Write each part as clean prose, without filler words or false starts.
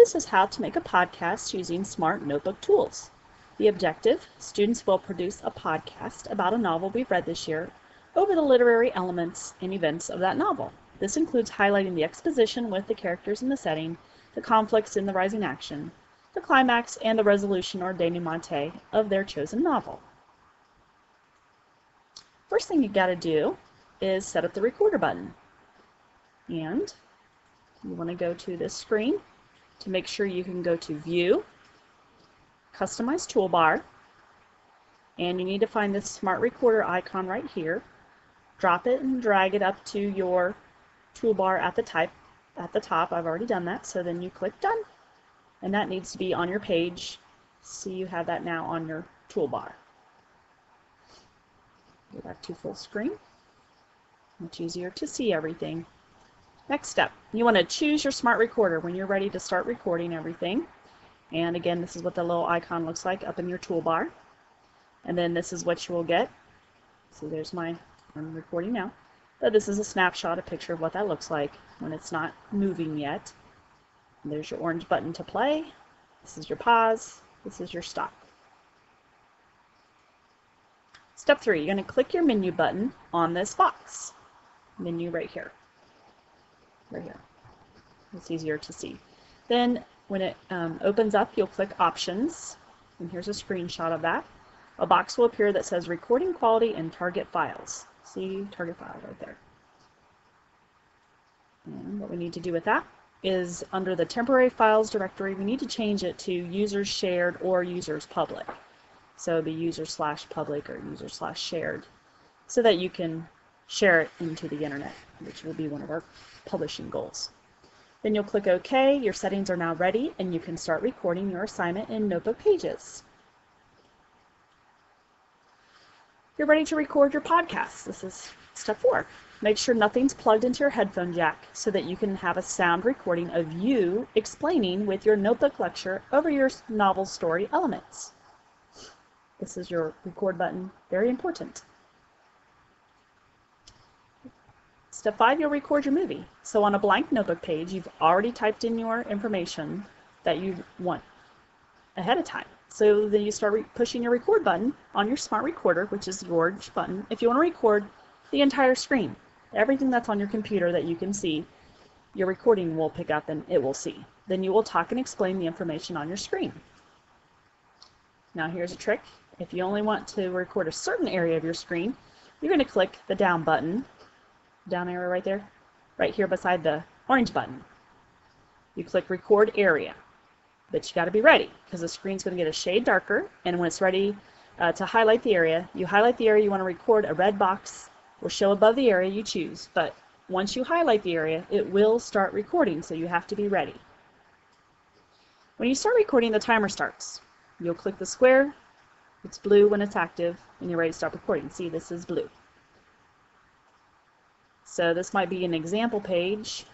This is how to make a podcast using SMART Notebook tools. The objective: students will produce a podcast about a novel we've read this year over the literary elements and events of that novel. This includes highlighting the exposition with the characters in the setting, the conflicts in the rising action, the climax, and the resolution or denouement of their chosen novel. First thing you got to do is set up the recorder button. And you want to go to this screen. To make sure, you can go to View, Customize Toolbar, and you need to find this Smart Recorder icon right here. Drop it and drag it up to your toolbar at the top. I've already done that, so then you click Done, and that needs to be on your page, so you have that now on your toolbar. Go back to full screen. Much easier to see everything. Next step, you want to choose your smart recorder when you're ready to start recording everything. And again, this is what the little icon looks like up in your toolbar. And then this is what you will get. So there's I'm recording now. But this is a snapshot, a picture of what that looks like when it's not moving yet. And there's your orange button to play. This is your pause. This is your stop. Step 3, you're going to click your menu button on this box. Menu right here. Right here. It's easier to see. Then when it opens up, you'll click Options, and here's a screenshot of that. A box will appear that says Recording Quality and Target Files. See Target File right there. And what we need to do with that is under the Temporary Files directory, we need to change it to Users Shared or Users Public. So it'll be user/public or user/shared, so that you can share it into the internet, which will be one of our publishing goals. Then you'll click OK. Your settings are now ready, and you can start recording your assignment in Notebook Pages. You're ready to record your podcast. This is step 4. Make sure nothing's plugged into your headphone jack so that you can have a sound recording of you explaining with your notebook lecture over your novel story elements. This is your record button, very important. Step 5, you'll record your movie. So on a blank notebook page, you've already typed in your information that you want ahead of time. So then you start pushing your record button on your smart recorder, which is the orange button. If you want to record the entire screen, everything that's on your computer that you can see, your recording will pick up and it will see. Then you will talk and explain the information on your screen. Now here's a trick. If you only want to record a certain area of your screen, you're going to click the down button, down arrow right there, right here beside the orange button. You click Record Area, but you got to be ready because the screen's going to get a shade darker, and when it's ready to highlight the area, you highlight the area you want to record. A red box will show above the area you choose, but once you highlight the area, it will start recording, so you have to be ready. When you start recording, the timer starts. You'll click the square. It's blue when it's active, and you're ready to start recording. See, this is blue. So this might be an example page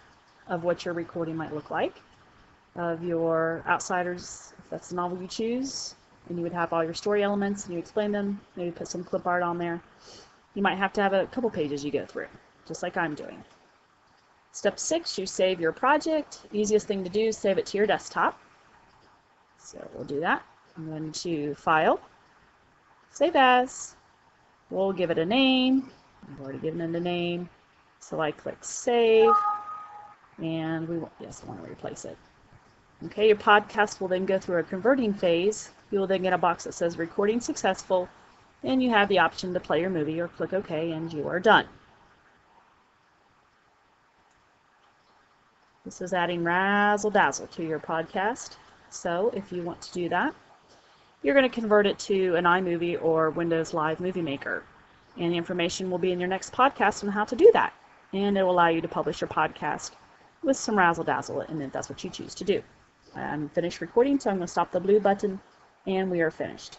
of what your recording might look like, of your Outsiders, if that's the novel you choose, and you would have all your story elements, and you explain them, maybe put some clip art on there. You might have to have a couple pages you go through, just like I'm doing. Step 6, you save your project. Easiest thing to do is save it to your desktop. So we'll do that. I'm going to File, Save As. We'll give it a name. I've already given it a name. So I click Save, and I want to replace it. Okay, your podcast will then go through a converting phase. You will then get a box that says Recording Successful, and you have the option to play your movie or click OK, and you are done. This is adding razzle dazzle to your podcast. So if you want to do that, you're going to convert it to an iMovie or Windows Live Movie Maker. And the information will be in your next podcast on how to do that. And it will allow you to publish your podcast with some razzle dazzle, and if that's what you choose to do. I'm finished recording, so I'm going to stop the blue button, and we are finished.